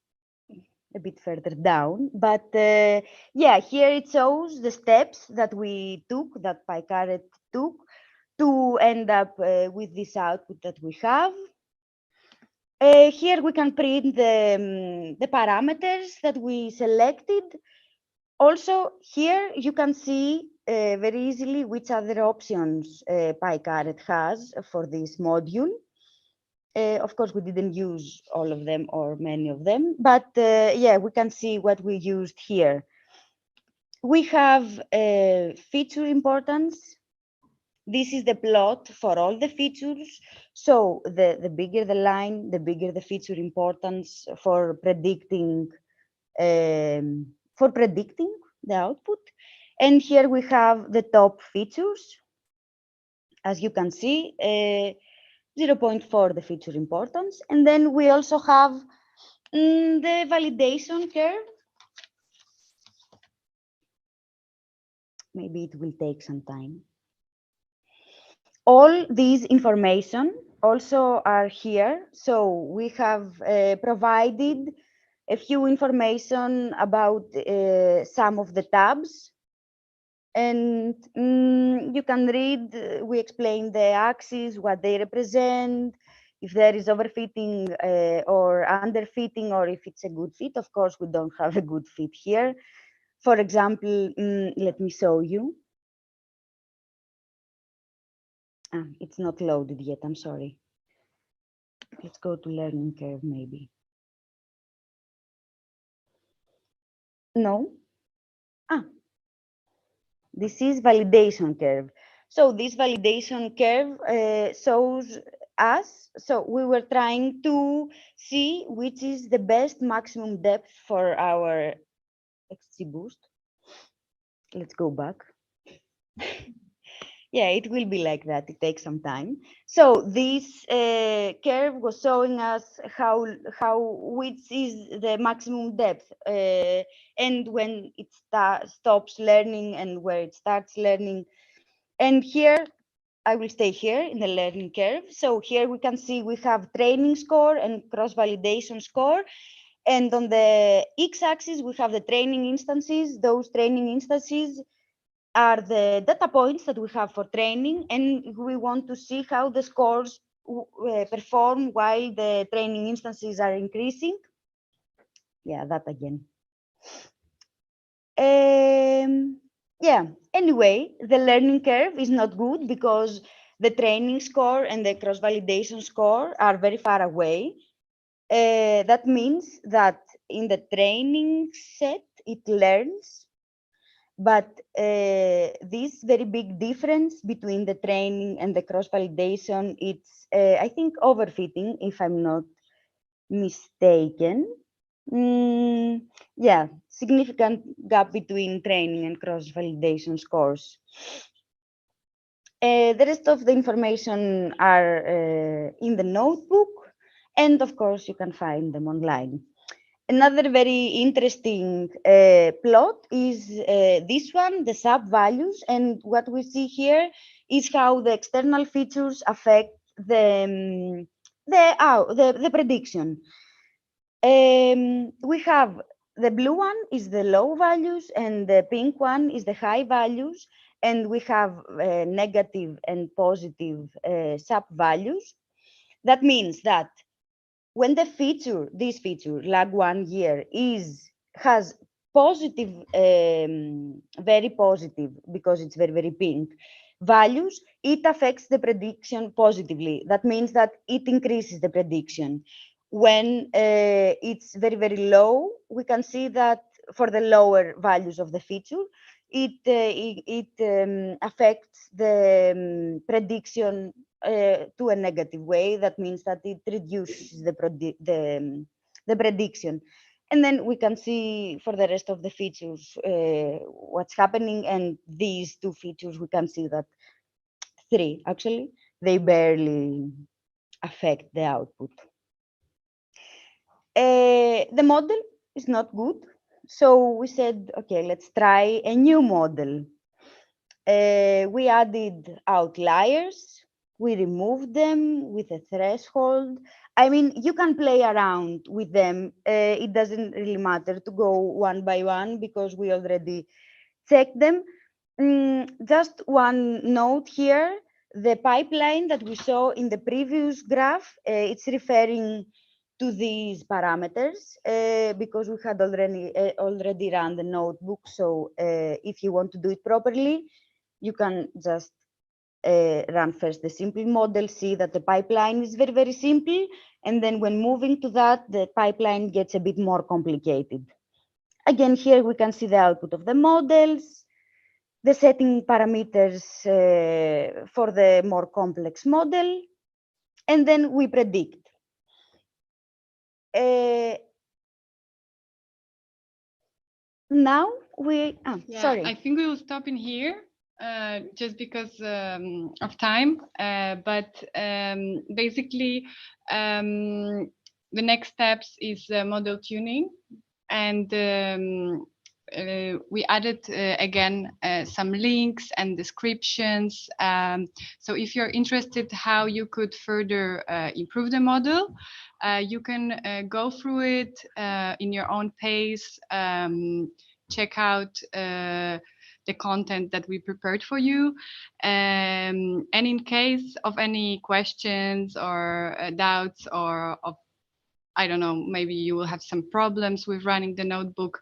a bit further down, but yeah, here it shows the steps that we took, that PyCaret took, to end up with this output that we have. Here we can print the parameters that we selected. Also, here you can see very easily which other options PyCaret has for this module. Of course, we didn't use all of them or many of them, but yeah, we can see what we used here. we have feature importance. This is the plot for all the features. So the bigger the line, the bigger the feature importance for predicting the output. And here we have the top features. As you can see, 0.4 the feature importance. And then we also have the validation curve. Maybe it will take some time. All these information also are here. So we have provided a few information about some of the tabs. And you can read, we explain the axes, what they represent, if there is overfitting or underfitting, or if it's a good fit. Of course, we don't have a good fit here. For example, let me show you. It's not loaded yet, I'm sorry. Let's go to learning curve maybe. No. This is validation curve. So this validation curve shows us, so we were trying to see which is the best maximum depth for our XGBoost. Let's go back. Yeah, it will be like that. It takes some time. So this curve was showing us which is the maximum depth and when it stops learning and where it starts learning. And here, I will stay here in the learning curve. So here we can see we have training score and cross-validation score. And on the x-axis, we have the training instances. Those training instances are the data points that we have for training, and we want to see how the scores perform while the training instances are increasing. Yeah, that again. Yeah, anyway, the learning curve is not good because the training score and the cross-validation score are very far away. That means that in the training set, it learns. But this very big difference between the training and the cross-validation, it's, I think, overfitting, if I'm not mistaken. Yeah, significant gap between training and cross-validation scores. The rest of the information are in the notebook, and of course, you can find them online. Another very interesting plot is this one, the sub values. And what we see here is how the external features affect the prediction. We have the blue one is the low values and the pink one is the high values. And we have negative and positive sub values. That means that when the feature, this feature, lag 1 year, has positive, very positive, because it's very, very pink, values, it affects the prediction positively. That means that it increases the prediction. When it's very, very low, we can see that for the lower values of the feature, it affects the prediction to a negative way. That means that it reduces the prediction. And then we can see for the rest of the features what's happening. And these two features, we can see that three, actually, they barely affect the output. The model is not good. So we said, okay, let's try a new model. We added outliers. We removed them with a threshold. I mean, you can play around with them. It doesn't really matter to go one by one because we already checked them. Just one note here, the pipeline that we saw in the previous graph, it's referring to these parameters because we had already run the notebook. So if you want to do it properly, you can just run first the simple model, see that the pipeline is very, very simple. And then when moving to that, the pipeline gets a bit more complicated. Again, here we can see the output of the models, the setting parameters for the more complex model, and then we predict. Now we, sorry.
I think we will stop in here just because of time. But basically, the next steps is model tuning, and we added again some links and descriptions. So if you're interested how you could further improve the model, you can go through it in your own pace, check out the content that we prepared for you. And in case of any questions or doubts or of, I don't know, maybe you will have some problems with running the notebook,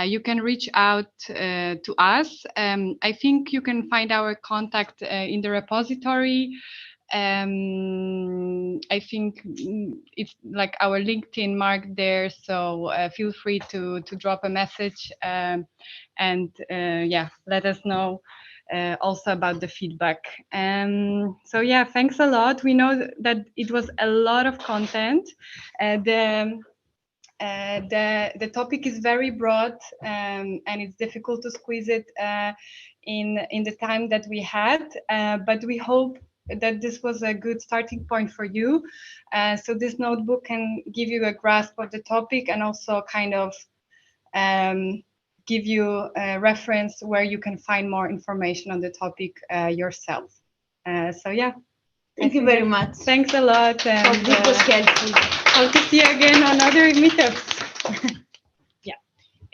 you can reach out to us. I think you can find our contact in the repository. I think it's like our LinkedIn marked there, so feel free to drop a message and yeah, let us know also about the feedback. So yeah, thanks a lot. We know that it was a lot of content. The topic is very broad, and it's difficult to squeeze it in the time that we had, but we hope that this was a good starting point for you. So this notebook can give you a grasp of the topic and also kind of give you a reference where you can find more information on the topic yourself. So yeah.
Thank you very much.
Thanks a lot. And
hope this was helpful.
Hope to see you again on other meetups.
Yeah,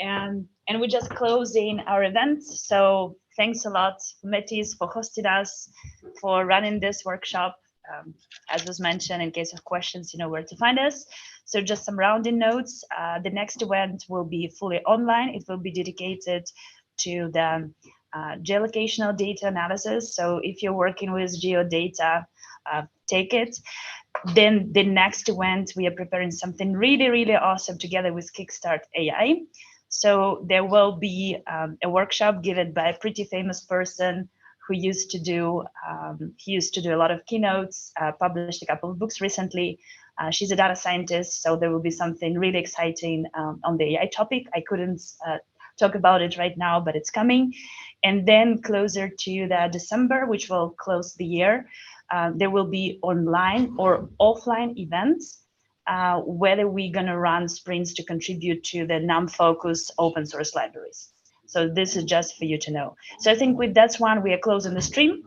and we're just closing our event. So thanks a lot, Metyis, for hosting us, for running this workshop. As was mentioned, in case of questions, you know where to find us. So just some rounding notes. The next event will be fully online. It will be dedicated to the geolocational data analysis. So if you're working with geodata, take it. Then the next event, we are preparing something really, really awesome together with Kickstart AI. So there will be a workshop given by a pretty famous person who used to do a lot of keynotes, published a couple of books recently. She's a data scientist, so there will be something really exciting on the AI topic. I couldn't talk about it right now, but it's coming. And then closer to the December, which will close the year, there will be online or offline events, whether we're going to run sprints to contribute to the NumFocus open source libraries. So this is just for you to know. So I think with that one, we are closing the stream,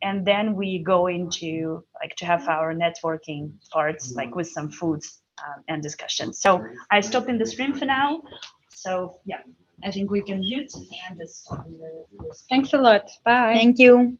and then we go into to have our networking parts, like with some foods and discussions. So I stop in the stream for now. So yeah, I think we can mute and just.
Thanks a lot. Bye.
Thank you.